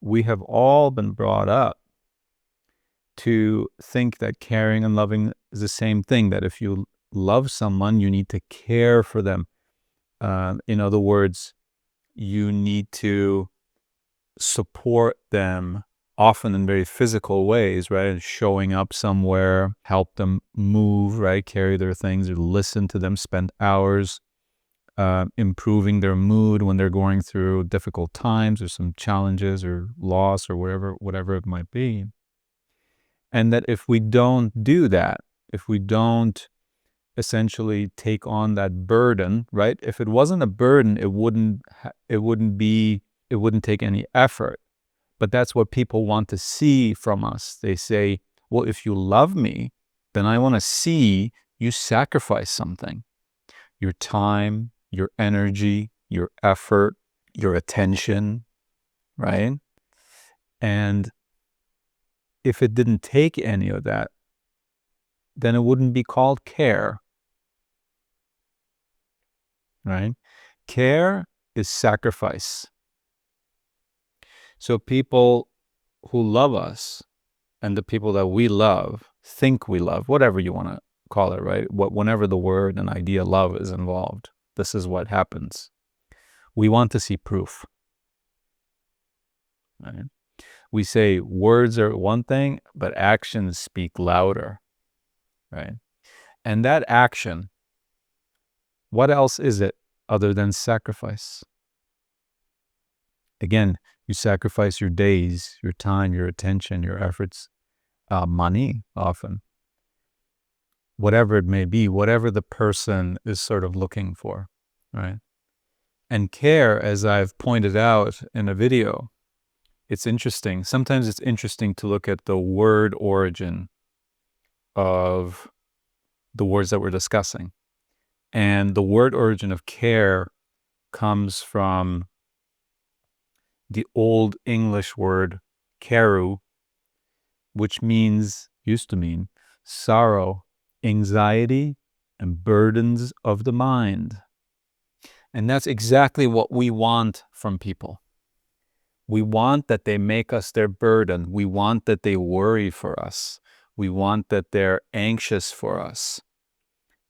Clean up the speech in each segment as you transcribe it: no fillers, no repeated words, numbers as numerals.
we have all been brought up to think that caring and loving is the same thing, that if you love someone, you need to care for them. In other words, you need to support them, often in very physical ways, right? Showing up somewhere, help them move, right? Carry their things, or listen to them, spend hours improving their mood when they're going through difficult times or some challenges or loss or whatever it might be. And that if we don't do that, if we don't essentially take on that burden, right? If it wasn't a burden, it wouldn't take any effort. But that's what people want to see from us. They say, well, if you love me, then I want to see you sacrifice something. Your time, your energy, your effort, your attention, right? And if it didn't take any of that, then it wouldn't be called care, right? Care is sacrifice. So people who love us and the people that we love, think we love, whatever you want to call it, right? Whenever the word and idea love is involved, this is what happens. We want to see proof, right? We say words are one thing, but actions speak louder, right? And that action, what else is it other than sacrifice? Again, you sacrifice your days, your time, your attention, your efforts, money often, whatever it may be, whatever the person is sort of looking for, right? And care, as I've pointed out in a video, it's interesting. Sometimes it's interesting to look at the word origin of the words that we're discussing. And the word origin of care comes from the Old English word caru, which used to mean sorrow, anxiety, and burdens of the mind. And that's exactly what we want from people. We want that they make us their burden. We want that they worry for us. We want that they're anxious for us.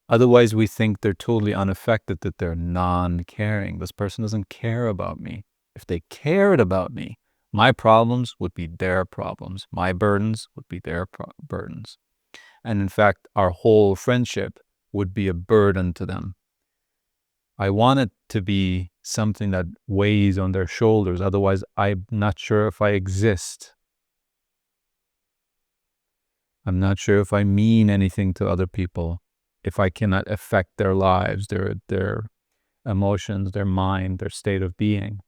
Otherwise, we think they're totally unaffected, that they're non-caring. This person doesn't care about me. If they cared about me, my problems would be their problems. My burdens would be their burdens. And in fact, our whole friendship would be a burden to them. I want it to be something that weighs on their shoulders. Otherwise, I'm not sure if I exist. I'm not sure if I mean anything to other people, if I cannot affect their lives, their emotions, their mind, their state of being.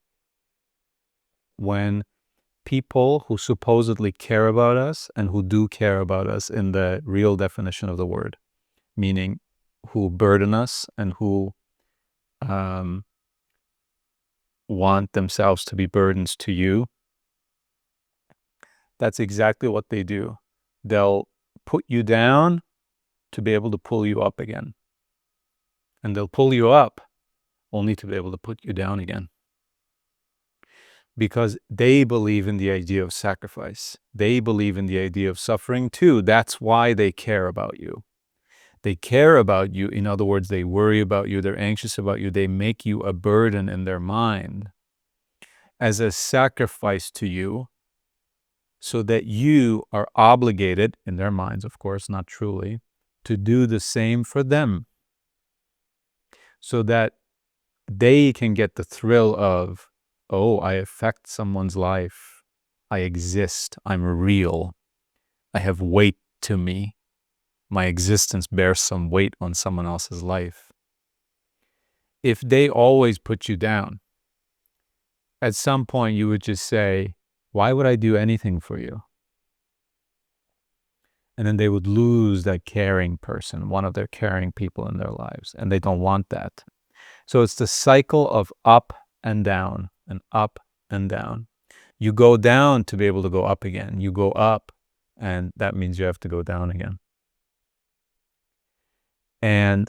When people who supposedly care about us and who do care about us in the real definition of the word, meaning who burden us and who want themselves to be burdens to you, that's exactly what they do. They'll put you down to be able to pull you up again. And they'll pull you up only to be able to put you down again. Because they believe in the idea of sacrifice. They believe in the idea of suffering too. That's why they care about you. They care about you. In other words, they worry about you. They're anxious about you. They make you a burden in their mind as a sacrifice to you, so that you are obligated, in their minds, of course, not truly, to do the same for them, so that they can get the thrill of, oh, I affect someone's life. I exist. I'm real. I have weight to me. My existence bears some weight on someone else's life. If they always put you down, at some point you would just say, why would I do anything for you? And then they would lose that caring person, one of their caring people in their lives, and they don't want that. So it's the cycle of up and down and up and down. You go down to be able to go up again. You go up, and that means you have to go down again. And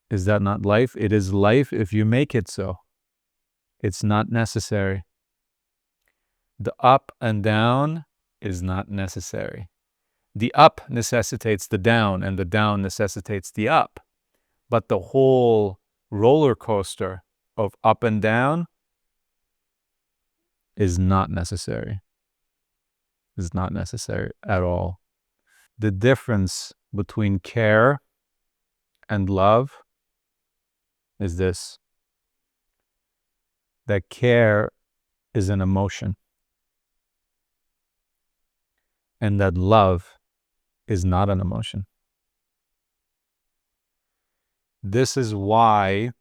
is that not life? It is life if you make it so. It's not necessary. The up and down is not necessary. The up necessitates the down, and the down necessitates the up. But the whole roller coaster of up and down is not necessary. Is not necessary at all. The difference between care and love is this: that care is an emotion, and that love is not an emotion. This is why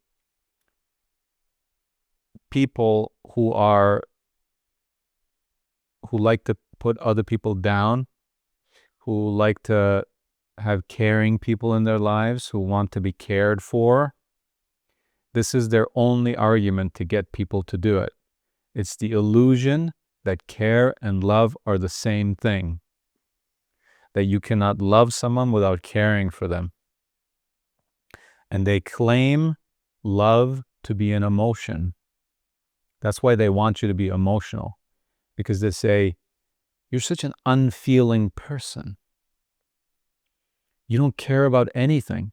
people who like to put other people down, who like to have caring people in their lives, who want to be cared for, this is their only argument to get people to do it. It's the illusion that care and love are the same thing, that you cannot love someone without caring for them. And they claim love to be an emotion. That's why they want you to be emotional, because they say, you're such an unfeeling person. You don't care about anything.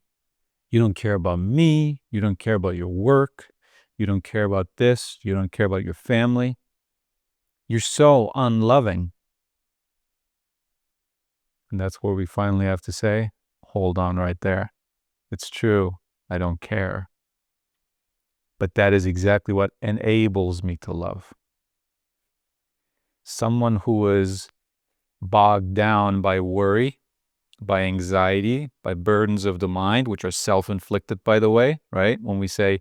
You don't care about me. You don't care about your work. You don't care about this. You don't care about your family. You're so unloving. And that's where we finally have to say, hold on right there. It's true. I don't care. But that is exactly what enables me to love. Someone who is bogged down by worry, by anxiety, by burdens of the mind, which are self-inflicted, by the way, right? When we say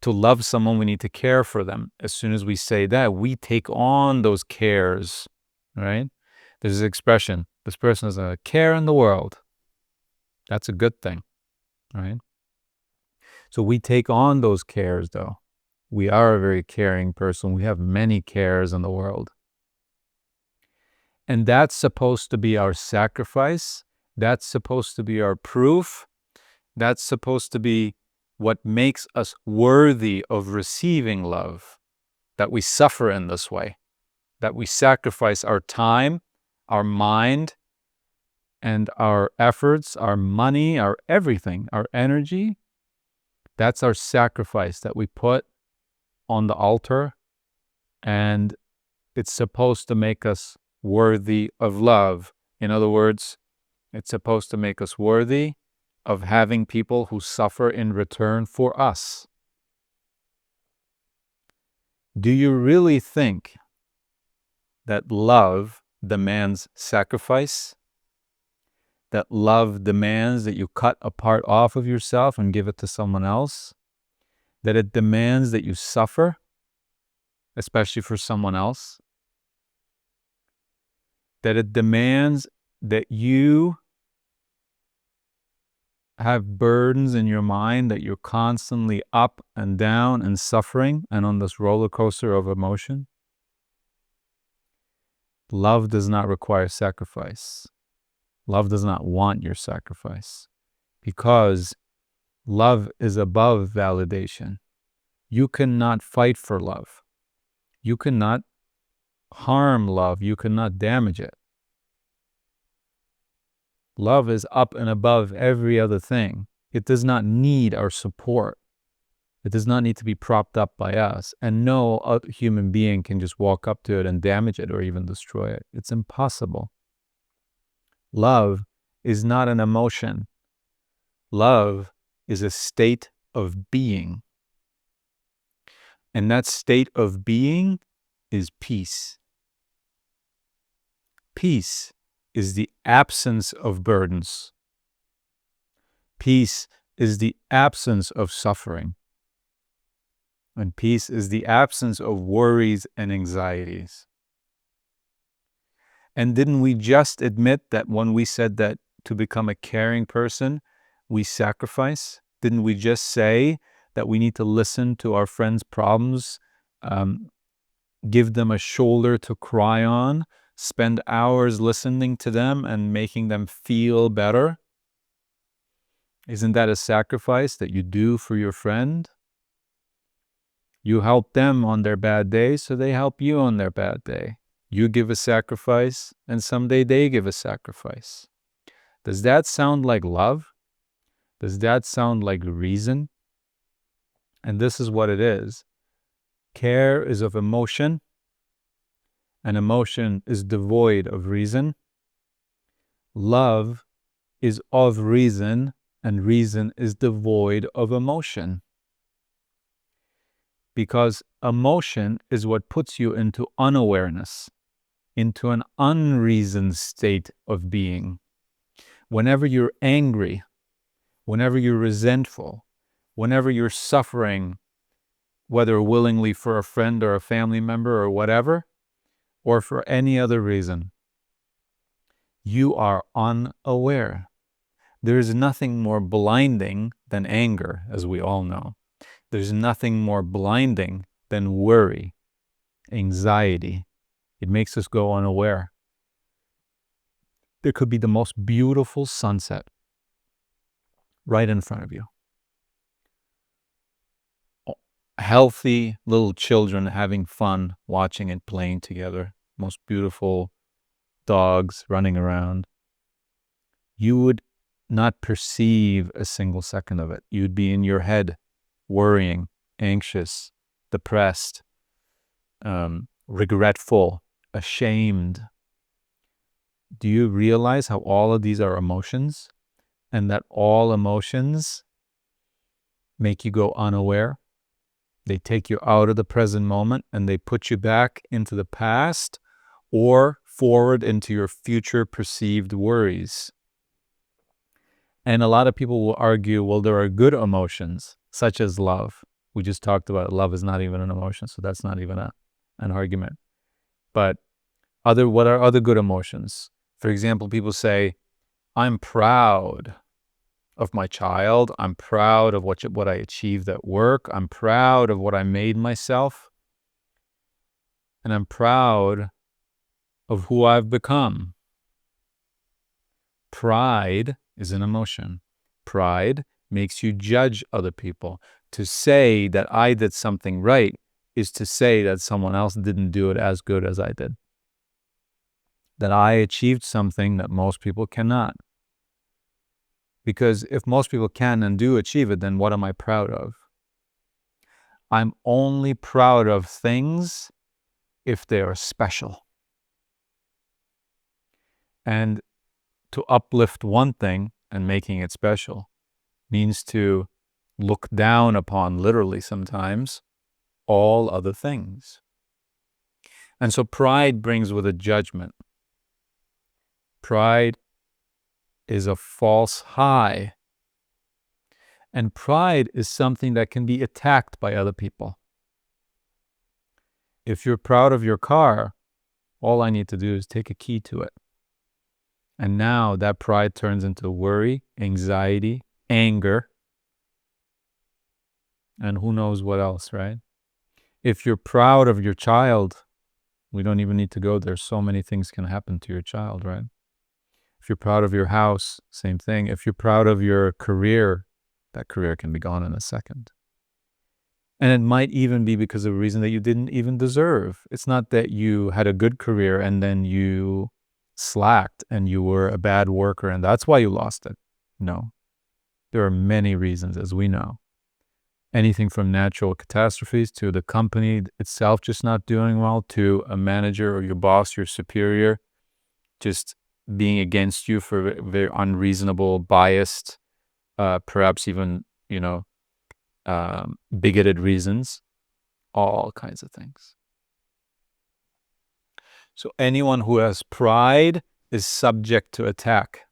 to love someone, we need to care for them. As soon as we say that, we take on those cares, right? There's this expression, this person is a care in the world. That's a good thing, right? So we take on those cares, though. We are a very caring person. We have many cares in the world. And that's supposed to be our sacrifice. That's supposed to be our proof. That's supposed to be what makes us worthy of receiving love, that we suffer in this way, that we sacrifice our time, our mind, and our efforts, our money, our everything, our energy. That's our sacrifice that we put on the altar, and it's supposed to make us worthy of love. In other words, it's supposed to make us worthy of having people who suffer in return for us. Do you really think that love demands sacrifice? That love demands that you cut a part off of yourself and give it to someone else? That it demands that you suffer, especially for someone else? That it demands that you have burdens in your mind, that you're constantly up and down and suffering and on this roller coaster of emotion? Love does not require sacrifice. Love does not want your sacrifice, because love is above validation. You cannot fight for love. You cannot harm love. You cannot damage it. Love is up and above every other thing. It does not need our support. It does not need to be propped up by us. And no other human being can just walk up to it and damage it or even destroy it. It's impossible. Love is not an emotion. Love is a state of being. And that state of being is peace. Peace is the absence of burdens. Peace is the absence of suffering. And peace is the absence of worries and anxieties. And didn't we just admit that when we said that to become a caring person, we sacrifice? Didn't we just say that we need to listen to our friends' problems, give them a shoulder to cry on, spend hours listening to them and making them feel better? Isn't that a sacrifice that you do for your friend? You help them on their bad day, so they help you on their bad day. You give a sacrifice, and someday they give a sacrifice. Does that sound like love? Does that sound like reason? And this is what it is. Care is of emotion, and emotion is devoid of reason. Love is of reason, and reason is devoid of emotion. Because emotion is what puts you into unawareness, into an unreasoned state of being. Whenever you're angry, whenever you're resentful, whenever you're suffering, whether willingly for a friend or a family member or whatever, or for any other reason, you are unaware. There is nothing more blinding than anger, as we all know. There's nothing more blinding than worry, anxiety. It makes us go unaware. There could be the most beautiful sunset right in front of you. Healthy little children having fun, watching it, playing together. Most beautiful dogs running around. You would not perceive a single second of it. You'd be in your head, worrying, anxious, depressed, regretful, ashamed. Do you realize how all of these are emotions, and that all emotions make you go unaware? They take you out of the present moment and they put you back into the past or forward into your future perceived worries. And a lot of people will argue, well, there are good emotions, such as love. We just talked about love is not even an emotion, so that's not even an argument. But what are other good emotions? For example, people say, I'm proud of my child. I'm proud of what I achieved at work. I'm proud of what I made myself. And I'm proud of who I've become. Pride is an emotion. Pride makes you judge other people. To say that I did something right is to say that someone else didn't do it as good as I did. That I achieved something that most people cannot. Because if most people can and do achieve it, then what am I proud of? I'm only proud of things if they are special. And to uplift one thing and making it special means to look down upon, literally sometimes, all other things. And so pride brings with it judgment. Pride is a false high. And pride is something that can be attacked by other people. If you're proud of your car, all I need to do is take a key to it. And now that pride turns into worry, anxiety, anger, and who knows what else, right? If you're proud of your child, we don't even need to go there. So many things can happen to your child, right? If you're proud of your house, same thing. If you're proud of your career, that career can be gone in a second. And it might even be because of a reason that you didn't even deserve. It's not that you had a good career and then you slacked and you were a bad worker and that's why you lost it. No. There are many reasons, as we know. Anything from natural catastrophes to the company itself just not doing well, to a manager or your boss, your superior, just being against you for very unreasonable, biased, perhaps even, bigoted reasons, all kinds of things. So anyone who has pride is subject to attack.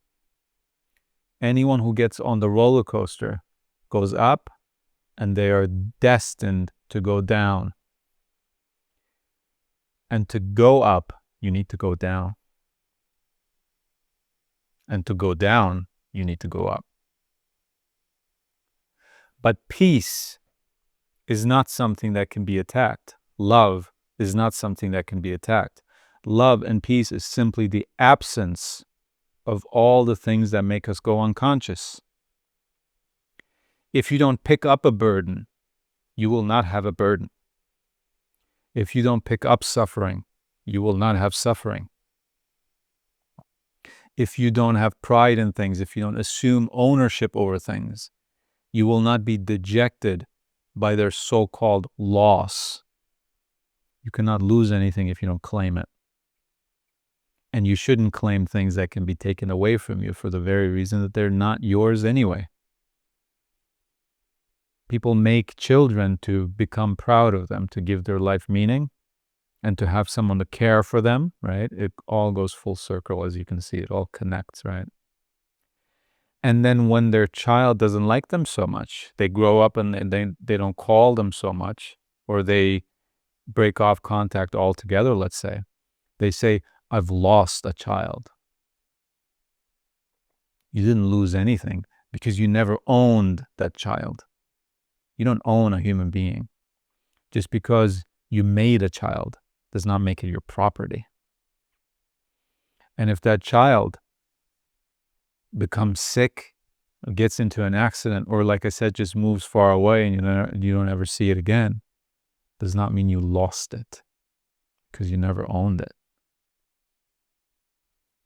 Anyone who gets on the roller coaster goes up, and they are destined to go down. And to go up, you need to go down. And to go down, you need to go up. But peace is not something that can be attacked. Love is not something that can be attacked. Love and peace is simply the absence of all the things that make us go unconscious. If you don't pick up a burden, you will not have a burden. If you don't pick up suffering, you will not have suffering. If you don't have pride in things, if you don't assume ownership over things, you will not be dejected by their so-called loss. You cannot lose anything if you don't claim it. And you shouldn't claim things that can be taken away from you for the very reason that they're not yours anyway. People make children to become proud of them, to give their life meaning, and to have someone to care for them, right? It all goes full circle, as you can see. It all connects, right? And then when their child doesn't like them so much, they grow up and they don't call them so much, or they break off contact altogether, let's say. They say, I've lost a child. You didn't lose anything because you never owned that child. You don't own a human being. Just because you made a child does not make it your property. And if that child becomes sick, gets into an accident, or like I said, just moves far away and you don't ever see it again, does not mean you lost it because you never owned it.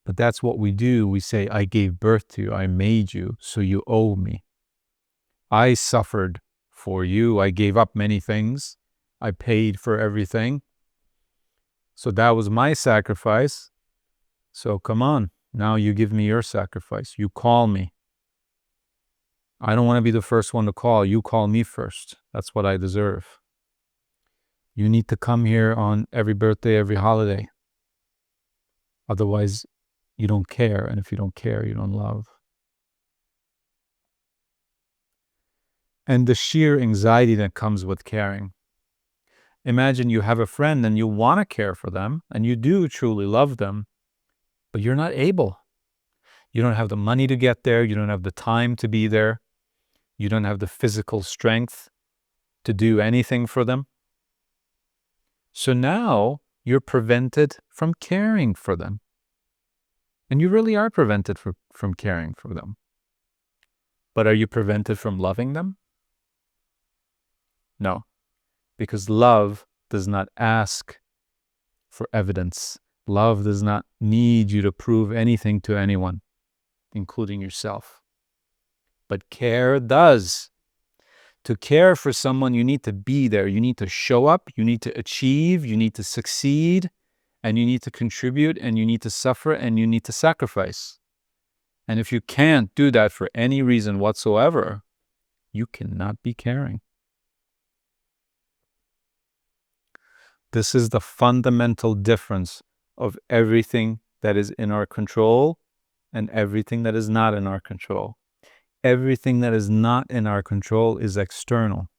But that's what we do. We say, I gave birth to you, I made you, so you owe me. I suffered for you, I gave up many things, I paid for everything. So that was my sacrifice. So come on, now you give me your sacrifice. You call me. I don't want to be the first one to call. You call me first. That's what I deserve. You need to come here on every birthday, every holiday. Otherwise, you don't care. And if you don't care, you don't love. And the sheer anxiety that comes with caring. Imagine you have a friend and you want to care for them and you do truly love them, but you're not able. You don't have the money to get there. You don't have the time to be there. You don't have the physical strength to do anything for them. So now you're prevented from caring for them. And you really are prevented from caring for them. But are you prevented from loving them? No, because love does not ask for evidence. Love does not need you to prove anything to anyone, including yourself. But care does. To care for someone, you need to be there. You need to show up. You need to achieve. You need to succeed. And you need to contribute. And you need to suffer. And you need to sacrifice. And if you can't do that for any reason whatsoever, you cannot be caring. This is the fundamental difference of everything that is in our control and everything that is not in our control. Everything that is not in our control is external.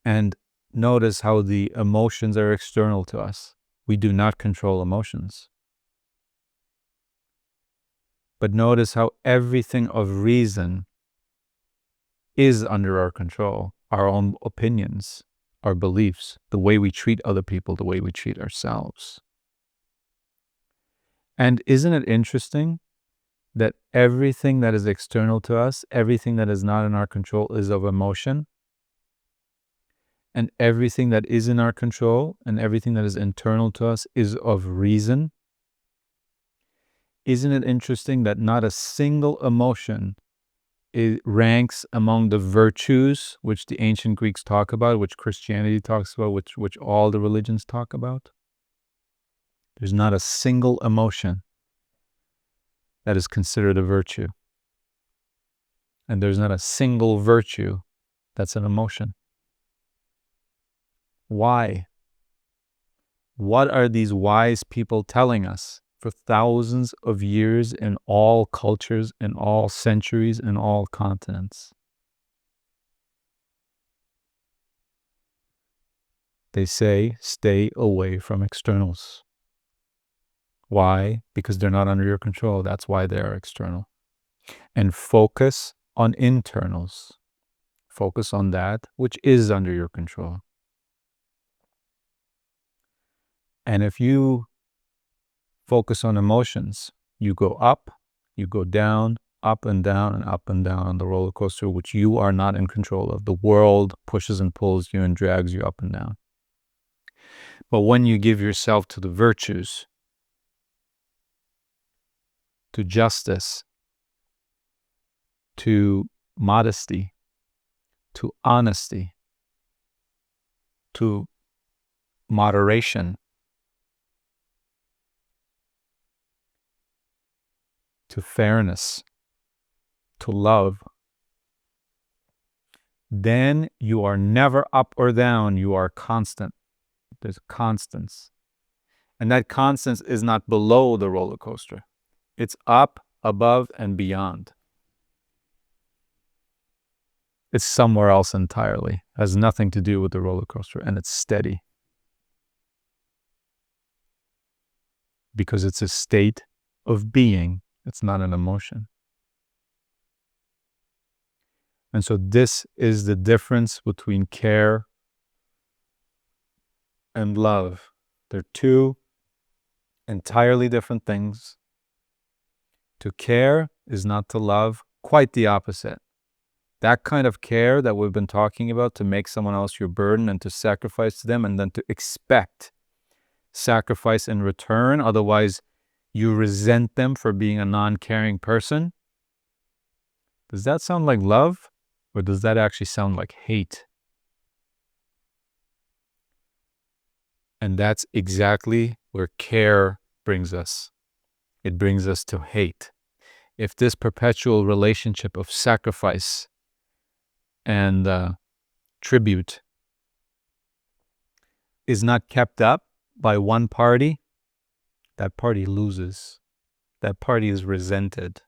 And notice how the emotions are external to us. We do not control emotions. But notice how everything of reason is under our control. Our own opinions, our beliefs, the way we treat other people, the way we treat ourselves. And isn't it interesting that everything that is external to us, everything that is not in our control is of emotion? And everything that is in our control and everything that is internal to us is of reason? Isn't it interesting that not a single emotion ranks among the virtues which the ancient Greeks talk about, which Christianity talks about, which all the religions talk about? There's not a single emotion that is considered a virtue. And there's not a single virtue that's an emotion. Why? What are these wise people telling us for thousands of years in all cultures, in all centuries, in all continents? They say, stay away from externals. Why? Because they're not under your control. That's why they are external. And focus on internals. Focus on that which is under your control. And if you focus on emotions, you go up, you go down, up and down and up and down on the roller coaster, which you are not in control of. The world pushes and pulls you and drags you up and down. But when you give yourself to the virtues, to justice, to modesty, to honesty, to moderation, to fairness, to love, then you are never up or down. You are constant. There's constance. And that constance is not below the roller coaster. It's up, above, and beyond. It's somewhere else entirely. It has nothing to do with the roller coaster, and it's steady. Because it's a state of being. It's not an emotion. And so this is the difference between care and love. They're two entirely different things. To care is not to love, quite the opposite. That kind of care that we've been talking about, to make someone else your burden and to sacrifice to them and then to expect sacrifice in return, otherwise you resent them for being a non-caring person. Does that sound like love, or does that actually sound like hate? And that's exactly where care brings us. It brings us to hate. If this perpetual relationship of sacrifice and tribute is not kept up by one party, that party loses. That party is resented.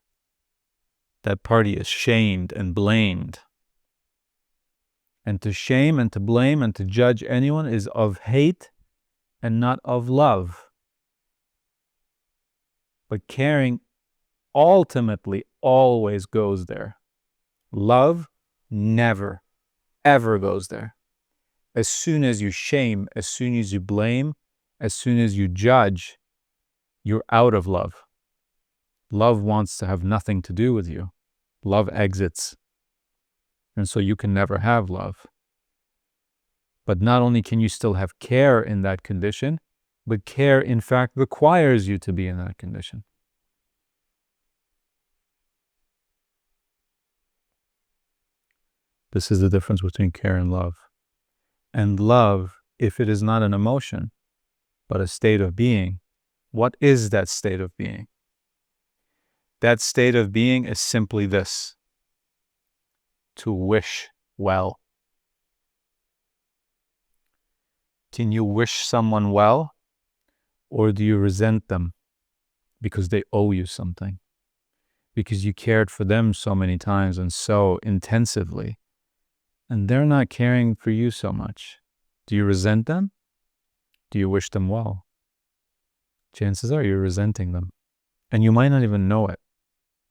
That party is shamed and blamed. And to shame and to blame and to judge anyone is of hate and not of love. But caring ultimately always goes there. Love never, ever goes there. As soon as you shame, as soon as you blame, as soon as you judge, you're out of love. Love wants to have nothing to do with you. Love exits. And so you can never have love. But not only can you still have care in that condition, but care, in fact, requires you to be in that condition. This is the difference between care and love. And love, if it is not an emotion, but a state of being, what is that state of being? That state of being is simply this: to wish well. Can you wish someone well, or do you resent them because they owe you something? Because you cared for them so many times and so intensively, and they're not caring for you so much. Do you resent them? Do you wish them well? Chances are you're resenting them, and you might not even know it.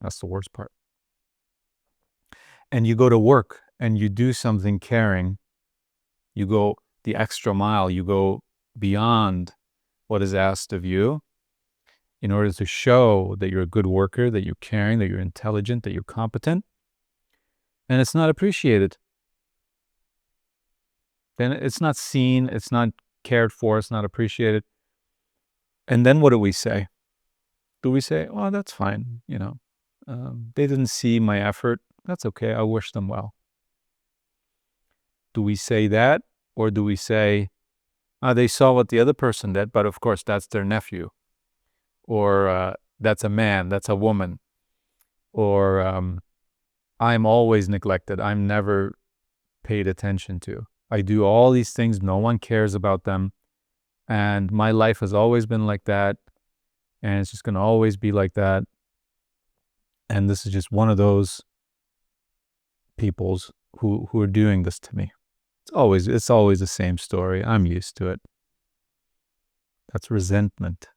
That's the worst part. And you go to work and you do something caring. You go the extra mile. You go beyond what is asked of you in order to show that you're a good worker, that you're caring, that you're intelligent, that you're competent. And it's not appreciated. Then it's not seen, it's not cared for, it's not appreciated. And then what do we say? Do we say, oh, that's fine, they didn't see my effort. That's okay. I wish them well. Do we say that? Or do we say, they saw what the other person did, but of course that's their nephew. Or that's a man, that's a woman. Or I'm always neglected. I'm never paid attention to. I do all these things. No one cares about them. And my life has always been like that. And it's just going to always be like that. And this is just one of those peoples who are doing this to me. It's always the same story. I'm used to it. That's resentment.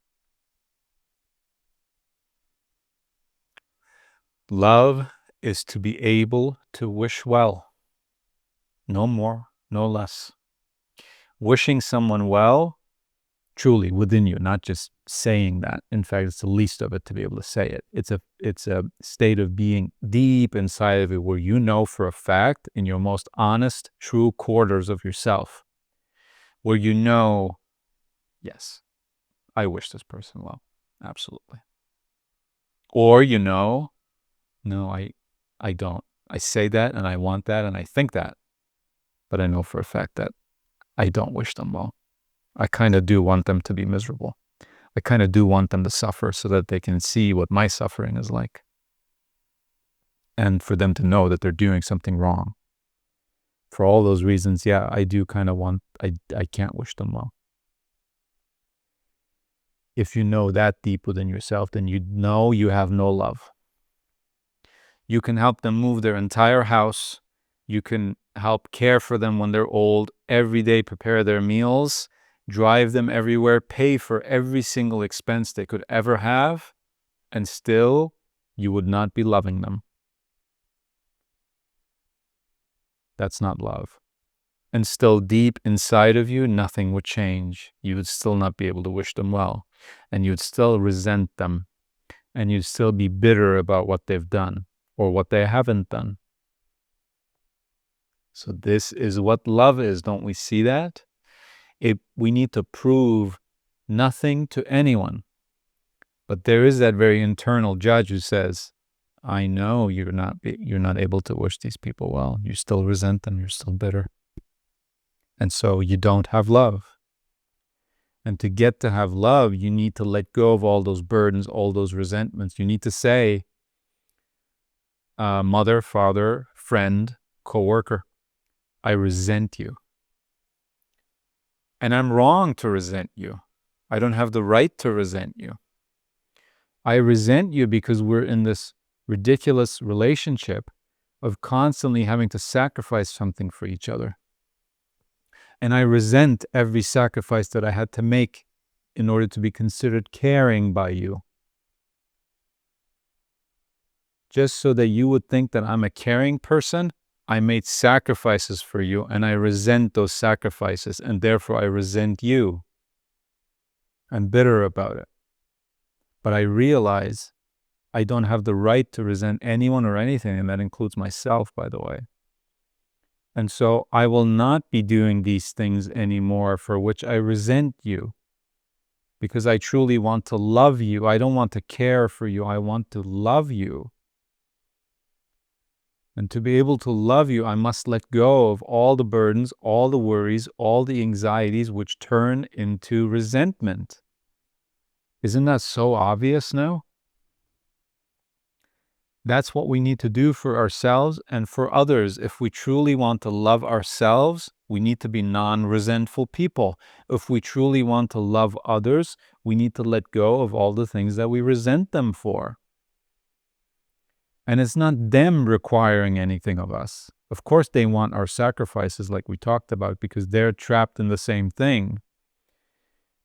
Love is to be able to wish well. No more, no less. Wishing someone well, truly within you, not just saying that. In fact, it's the least of it to be able to say it. It's a state of being deep inside of you where you know for a fact, in your most honest, true quarters of yourself, where you know yes, I wish this person well. Absolutely. Or, no, I don't. I say that and I want that and I think that, but I know for a fact that I don't wish them well. I kind of do want them to be miserable. I kind of do want them to suffer so that they can see what my suffering is like. And for them to know that they're doing something wrong. For all those reasons, yeah, I do kind of want, I can't wish them well. If you know that deep within yourself, then you know you have no love. You can help them move their entire house. You can help care for them when they're old, every day prepare their meals, drive them everywhere, pay for every single expense they could ever have, and still you would not be loving them. That's not love. And still deep inside of you, nothing would change. You would still not be able to wish them well. And you'd still resent them. And you'd still be bitter about what they've done or what they haven't done. So this is what love is. Don't we see that? We need to prove nothing to anyone. But there is that very internal judge who says, I know you're not able to wish these people well. You still resent them. You're still bitter. And so you don't have love. And to get to have love, you need to let go of all those burdens, all those resentments. You need to say, mother, father, friend, coworker, I resent you. And I'm wrong to resent you. I don't have the right to resent you. I resent you because we're in this ridiculous relationship of constantly having to sacrifice something for each other. And I resent every sacrifice that I had to make in order to be considered caring by you. Just so that you would think that I'm a caring person, I made sacrifices for you, and I resent those sacrifices, and therefore I resent you. I'm bitter about it. But I realize I don't have the right to resent anyone or anything, and that includes myself, by the way. And so I will not be doing these things anymore for which I resent you, because I truly want to love you. I don't want to care for you. I want to love you. And to be able to love you, I must let go of all the burdens, all the worries, all the anxieties which turn into resentment. Isn't that so obvious now? That's what we need to do for ourselves and for others. If we truly want to love ourselves, we need to be non-resentful people. If we truly want to love others, we need to let go of all the things that we resent them for. And it's not them requiring anything of us. Of course, they want our sacrifices like we talked about because they're trapped in the same thing.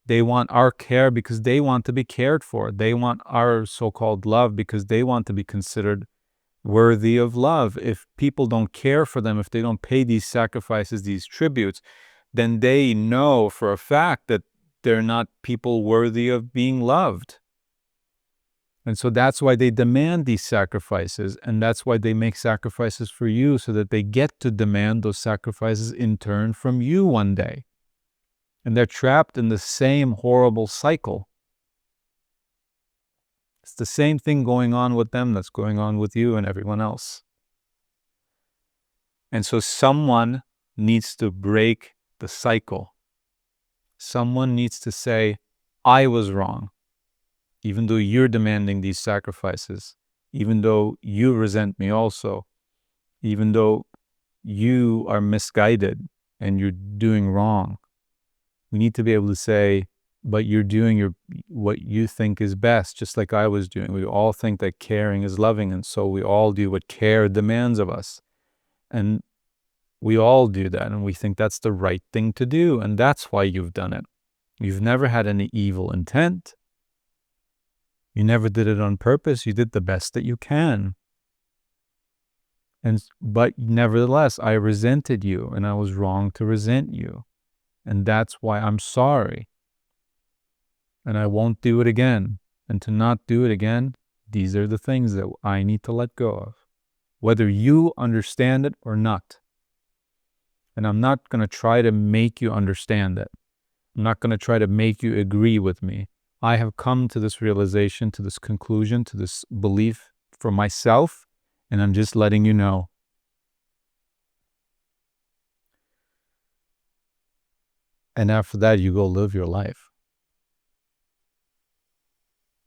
They want our care because they want to be cared for. They want our so-called love because they want to be considered worthy of love. If people don't care for them, if they don't pay these sacrifices, these tributes, then they know for a fact that they're not people worthy of being loved. And so that's why they demand these sacrifices, and that's why they make sacrifices for you, so that they get to demand those sacrifices in turn from you one day. And they're trapped in the same horrible cycle. It's the same thing going on with them that's going on with you and everyone else. And so someone needs to break the cycle. Someone needs to say, I was wrong. Even though you're demanding these sacrifices, even though you resent me also, even though you are misguided and you're doing wrong, we need to be able to say, but you're doing what you think is best, just like I was doing. We all think that caring is loving, and so we all do what care demands of us. And we all do that, and we think that's the right thing to do, and that's why you've done it. You've never had any evil intent. You never did it on purpose. You did the best that you can. But nevertheless, I resented you, and I was wrong to resent you. And that's why I'm sorry. And I won't do it again. And to not do it again, these are the things that I need to let go of, whether you understand it or not. And I'm not going to try to make you understand it. I'm not going to try to make you agree with me. I have come to this realization, to this conclusion, to this belief for myself, and I'm just letting you know. And after that, you go live your life.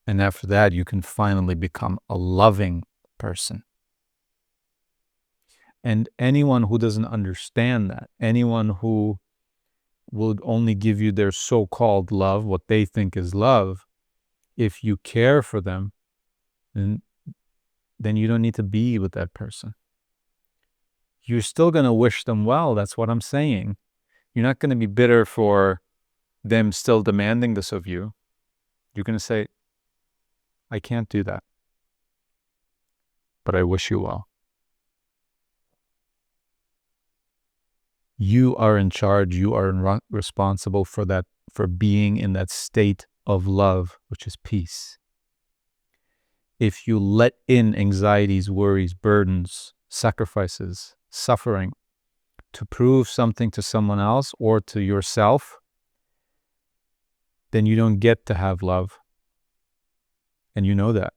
And after that, you can finally become a loving person. And anyone who doesn't understand that, anyone who will only give you their so-called love, what they think is love, if you care for them, then you don't need to be with that person. You're still going to wish them well. That's what I'm saying. You're not going to be bitter for them still demanding this of you. You're going to say, I can't do that, but I wish you well. You are in charge. You are responsible for that, for being in that state of love, which is peace. If you let in anxieties, worries, burdens, sacrifices, suffering to prove something to someone else or to yourself, then you don't get to have love. And you know that.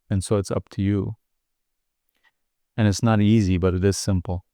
And so it's up to you. And it's not easy, but it is simple.